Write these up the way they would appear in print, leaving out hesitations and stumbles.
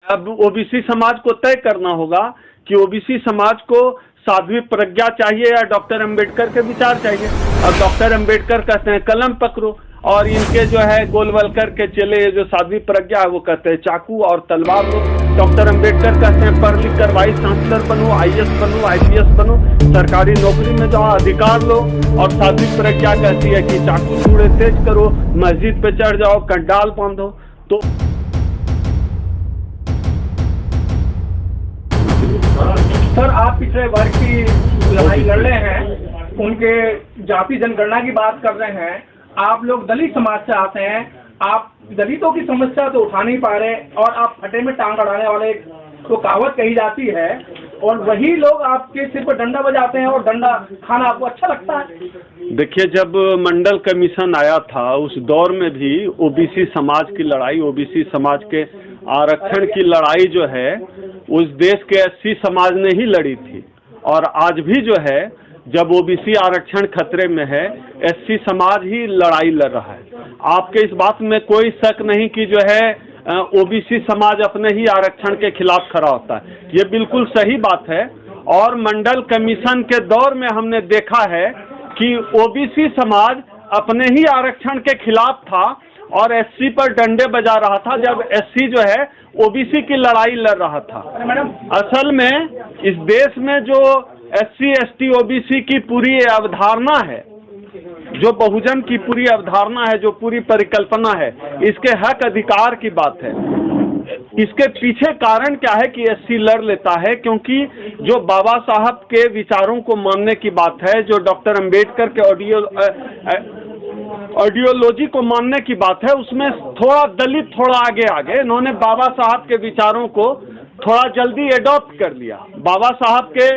अब ओबीसी समाज को तय करना होगा कि ओबीसी समाज को साध्वी प्रज्ञा चाहिए या डॉक्टर अंबेडकर के विचार चाहिए। अब डॉक्टर अंबेडकर कहते हैं कलम पकड़ो, और इनके जो है गोलवलकर के चेले जो साध्वी प्रज्ञा है वो कहते हैं चाकू और तलवार लो। डॉक्टर अंबेडकर कहते हैं पढ़ लिख कर वाइस चांसलर बनो, आईएएस बनो, आईपीएस बनो, सरकारी नौकरी में जाओ, अधिकार लो। और साध्वी प्रज्ञा कहती है कि चाकू चूड़े तेज करो, मस्जिद पे चढ़ जाओ, कंडाल बांधो। तो सर, आप पिछड़े वर्ग की लड़ाई लड़ रहे हैं, उनके जाति जनगणना की बात कर रहे हैं। आप लोग दलित समाज से आते हैं, आप दलितों की समस्या तो उठा नहीं पा रहे, और आप फटे में टांग अड़ाने वाले को कहावत कही जाती है, और वही लोग आपके सिर पर डंडा बजाते हैं, और डंडा खाना आपको अच्छा लगता है। देखिए, जब मंडल कमीशन आया था उस दौर में भी ओबीसी समाज की लड़ाई, ओबीसी समाज के आरक्षण की लड़ाई जो है उस देश के एससी समाज ने ही लड़ी थी। और आज भी जो है जब ओबीसी आरक्षण खतरे में है, एससी समाज ही लड़ाई लड़ रहा है। आपके इस बात में कोई शक नहीं कि जो है ओबीसी समाज अपने ही आरक्षण के खिलाफ खड़ा होता है, ये बिल्कुल सही बात है। और मंडल कमीशन के दौर में हमने देखा है कि ओबीसी समाज अपने ही आरक्षण के खिलाफ था और एससी पर डंडे बजा रहा था, जब एससी जो है ओबीसी की लड़ाई लड़ रहा था। असल में इस देश में जो एससी एसटी ओबीसी की पूरी अवधारणा है, जो बहुजन की पूरी अवधारणा है, जो पूरी परिकल्पना है, इसके हक अधिकार की बात है। इसके पीछे कारण क्या है कि एससी लड़ लेता है? क्योंकि जो बाबा साहब के विचारों को मानने की बात है, जो डॉक्टर अंबेडकर के आइडियोलॉजी को मानने की बात है, उसमें थोड़ा दलित थोड़ा आगे इन्होंने बाबा साहब के विचारों को थोड़ा जल्दी एडॉप्ट कर लिया। बाबा साहब के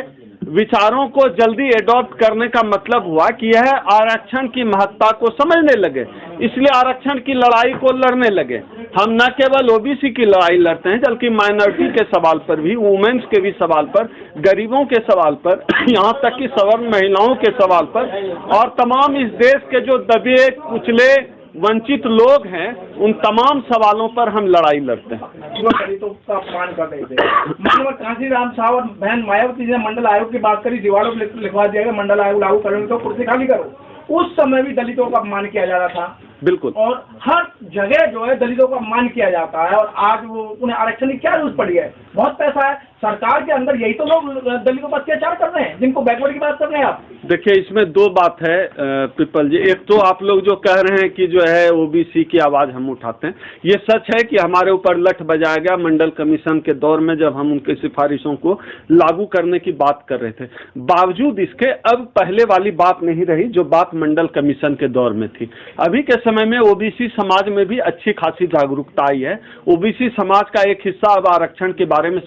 विचारों को जल्दी एडॉप्ट करने का मतलब हुआ कि यह आरक्षण की महत्ता को समझने लगे, इसलिए आरक्षण की लड़ाई को लड़ने लगे। हम न केवल ओबीसी की लड़ाई लड़ते हैं, बल्कि माइनॉरिटी के सवाल पर भी, वुमेन्स के भी सवाल पर, गरीबों के सवाल पर, यहाँ तक कि सवर्ण महिलाओं के सवाल पर, और तमाम इस देश के जो दबे कुचले वंचित लोग हैं, उन तमाम सवालों पर हम लड़ाई लड़ते हैं। दलितों का अपमान कर रहे थे। माननीय कांशीराम साहब और बहन मायावती जी ने मंडल आयोग की बात करी, दीवारों पर लिखवा दिया गया मंडल आयोग लागू करेंगे तो कुर्सी खाली करो। उस समय भी दलितों का अपमान किया जा रहा था। बिल्कुल। और हर जगह जो है दलितों का अपमान किया जाता है, और आज वो उन्हें आरक्षण की क्या जरूरत पड़ी है? बहुत पैसा है सरकार के अंदर, यही तो लोग दलितों पर अत्याचार कर रहे हैं, जिनको बैकवर्ड की बात कर रहे हैं आप। देखिए, इसमें दो बात है पीपल जी। एक तो आप लोग जो कह रहे हैं कि जो है ओबीसी की आवाज़ हम उठाते हैं, ये सच है कि हमारे ऊपर लठ बजाया गया मंडल कमीशन के दौर में, जब हम उनके सिफारिशों को लागू करने की बात कर रहे थे। बावजूद इसके अब पहले वाली बात नहीं रही जो बात मंडल कमीशन के दौर में थी। अभी के समय में ओबीसी समाज में भी अच्छी खासी जागरूकता आई है। ओबीसी समाज का एक हिस्सा अब आरक्षण के बारे में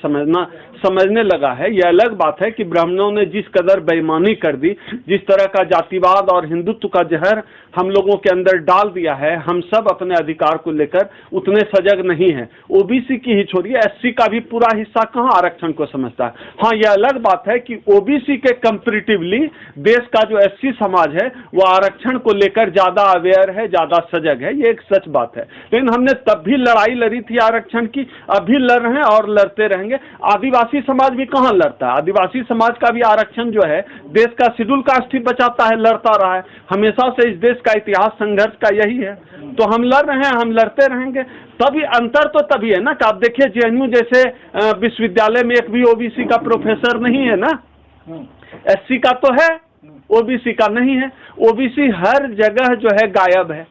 समझने लगा है। यह अलग बात है कि ब्राह्मणों ने जिस कदर बेईमानी कर दी, जिस तरह का जातिवाद और हिंदुत्व का जहर हम लोगों के अंदर डाल दिया है, हम सब अपने अधिकार को लेकर उतने सजग नहीं हैं। ओबीसी की ही छोड़िए, एससी का भी पूरा हिस्सा कहाँ आरक्षण को समझता है। हाँ, यह अलग बात है कि ओबीसी के कंपैरेटिवली देश का जो एससी समाज है वो आरक्षण को लेकर ज्यादा अवेयर है, ज्यादा सजग है, ये एक सच बात है। लेकिन हमने तब भी लड़ाई लड़ी थी आरक्षण की, अभी लड़ रहे हैं और लड़ते रहेंगे। आदिवासी समाज भी कहाँ लड़ता है? आदिवासी समाज का भी आरक्षण जो है देश का शेड्यूल कास्ट ही बचाता है, लड़ता रहा है हमेशा से। इस देश का इतिहास संघर्ष का यही है, तो हम लड़ रहे हैं, हम लड़ते रहेंगे। तभी अंतर तो तभी है ना कि आप देखिए जेएनयू जैसे विश्वविद्यालय में एक भी ओबीसी का प्रोफेसर नहीं है ना। एससी का तो है, ओबीसी का नहीं है। ओबीसी हर जगह जो है गायब है।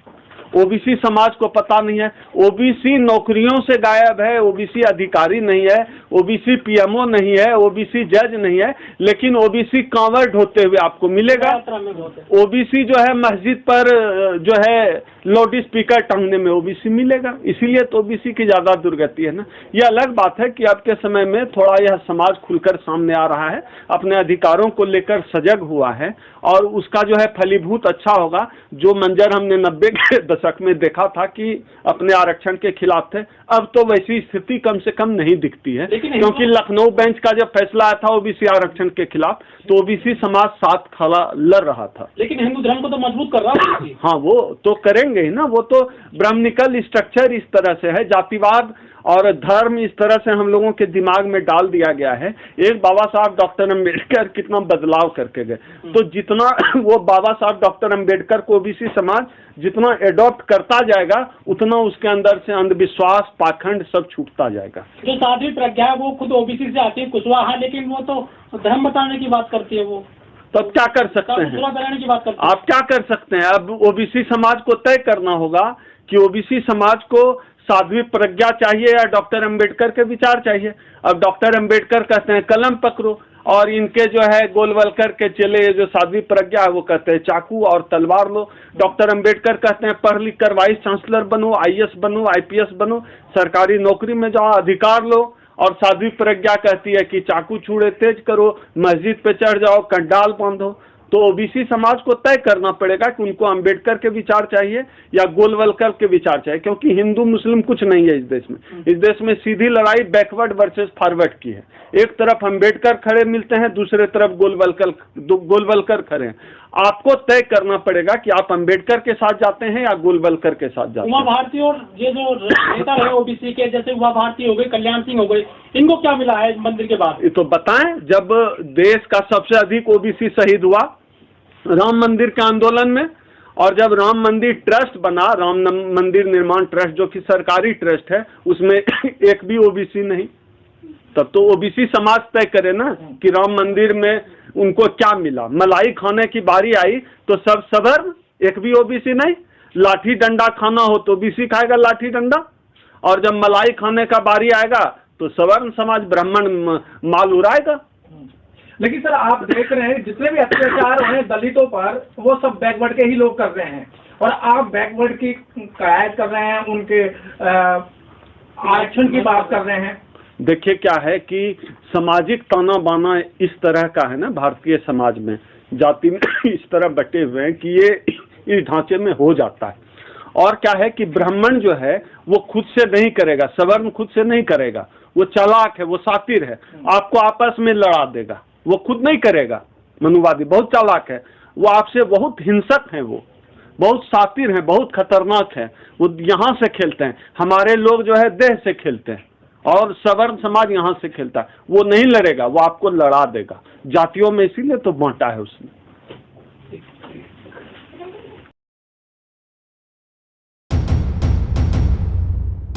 ओबीसी समाज को पता नहीं है, ओबीसी नौकरियों से गायब है, ओबीसी अधिकारी नहीं है, ओबीसी पीएमओ नहीं है, ओबीसी जज नहीं है, लेकिन ओबीसी कांवड़ ढोते हुए आपको मिलेगा। ओबीसी जो है मस्जिद पर जो है लाउड स्पीकर टांगने में ओबीसी मिलेगा। इसीलिए तो ओबीसी की ज्यादा दुर्गति है ना। यह अलग बात है कि अब के समय में थोड़ा यह समाज खुलकर सामने आ रहा है, अपने अधिकारों को लेकर सजग हुआ है, और उसका जो है फलीभूत अच्छा होगा। जो मंजर हमने 90 के दशक में देखा था कि अपने आरक्षण के खिलाफ थे, अब तो वैसी स्थिति कम से कम नहीं दिखती है। क्योंकि लखनऊ बेंच का जब फैसला आया था ओबीसी आरक्षण के खिलाफ, तो ओबीसी समाज साथ खड़ा लड़ रहा था। लेकिन हिंदू धर्म को तो मजबूत कर रहा है। हाँ, वो तो करेंगे ही ना। वो तो ब्राह्मणिकल स्ट्रक्चर इस तरह से है, जातिवाद और धर्म इस तरह से हम लोगों के दिमाग में डाल दिया गया है। एक बाबा साहब डॉक्टर अम्बेडकर कितना बदलाव करके गए, तो जितना वो बाबा साहब डॉक्टर अम्बेडकर को ओबीसी समाज जितना एडॉप्ट करता जाएगा उतना उसके अंदर से अंधविश्वास, पाखंड सब छूटता जाएगा। जो साध्वी प्रज्ञा है वो खुद ओबीसी से आती है, कुशवाहा, लेकिन वो तो धर्म बताने की बात करती है। वो तो अब क्या कर सकते हैं, की बात करते हैं। आप क्या कर सकते हैं? अब ओबीसी समाज को तय करना होगा कि ओबीसी समाज को साध्वी प्रज्ञा चाहिए या डॉक्टर अम्बेडकर के विचार चाहिए। अब डॉक्टर अम्बेडकर कहते हैं कलम पकड़ो, और इनके जो है गोलवलकर के चेले जो साध्वी प्रज्ञा है वो कहते हैं चाकू और तलवार लो। डॉक्टर अम्बेडकर कहते हैं पढ़ लिख कर वाइस चांसलर बनो, आईएएस बनो, आईपीएस बनो, सरकारी नौकरी में जाओ, अधिकार लो। और साध्वी प्रज्ञा कहती है कि चाकू छुड़े तेज करो, मस्जिद पे चढ़ जाओ, कंडाल बांधो। तो ओबीसी समाज को तय करना पड़ेगा कि उनको अंबेडकर के विचार चाहिए या गोलवलकर के विचार चाहिए, क्योंकि हिंदू मुस्लिम कुछ नहीं है इस देश में। इस देश में सीधी लड़ाई बैकवर्ड वर्सेस फॉरवर्ड की है। एक तरफ अंबेडकर खड़े मिलते हैं, दूसरे तरफ गोलवलकर खड़े हैं। आपको तय करना पड़ेगा कि आप अंबेडकर के साथ जाते हैं या गोलवलकर के साथ जाते हैं। उमा भारती और ये जो नेता रहे ओबीसी के, जैसे उमा भारती हो गए, कल्याण सिंह हो गए, इनको क्या मिला है मंदिर के बाद? ये तो बताएं, जब देश का सबसे अधिक ओबीसी शहीद हुआ राम मंदिर के आंदोलन में, और जब राम मंदिर ट्रस्ट बना, राम मंदिर निर्माण ट्रस्ट जो कि सरकारी ट्रस्ट है, उसमें एक भी ओबीसी नहीं, तब तो ओबीसी समाज तय करे ना कि राम मंदिर में उनको क्या मिला। मलाई खाने की बारी आई तो सब सवर्ण, एक भी ओबीसी नहीं। लाठी डंडा खाना हो तो ओबीसी खाएगा लाठी डंडा, और जब मलाई खाने का बारी आएगा तो सवर्ण समाज ब्राह्मण माल उड़ाएगा। लेकिन सर आप देख रहे हैं जितने भी अत्याचार हो रहे हैं दलितों पर, वो सब बैकवर्ड के ही लोग कर रहे हैं, और आप बैकवर्ड की कायद कर रहे हैं, उनके आरक्षण की बात कर रहे हैं। देखिए क्या है कि सामाजिक ताना बाना इस तरह का है ना, भारतीय समाज में जाति में इस तरह बटे हुए हैं कि ये इस ढांचे में हो जाता है। और क्या है कि ब्राह्मण जो है वो खुद से नहीं करेगा, सवर्ण खुद से नहीं करेगा, वो चालाक है, वो सातिर है, आपको आपस में लड़ा देगा, वो खुद नहीं करेगा। मनुवादी बहुत चालाक है, वो आपसे बहुत हिंसक है, वो बहुत सातिर है, बहुत खतरनाक है, वो यहाँ से खेलते हैं। हमारे लोग जो है देह से खेलते हैं और सवर्ण समाज यहाँ से खेलता है। वो नहीं लड़ेगा, वो आपको लड़ा देगा। जातियों में इसीलिए तो बांटा है उसने।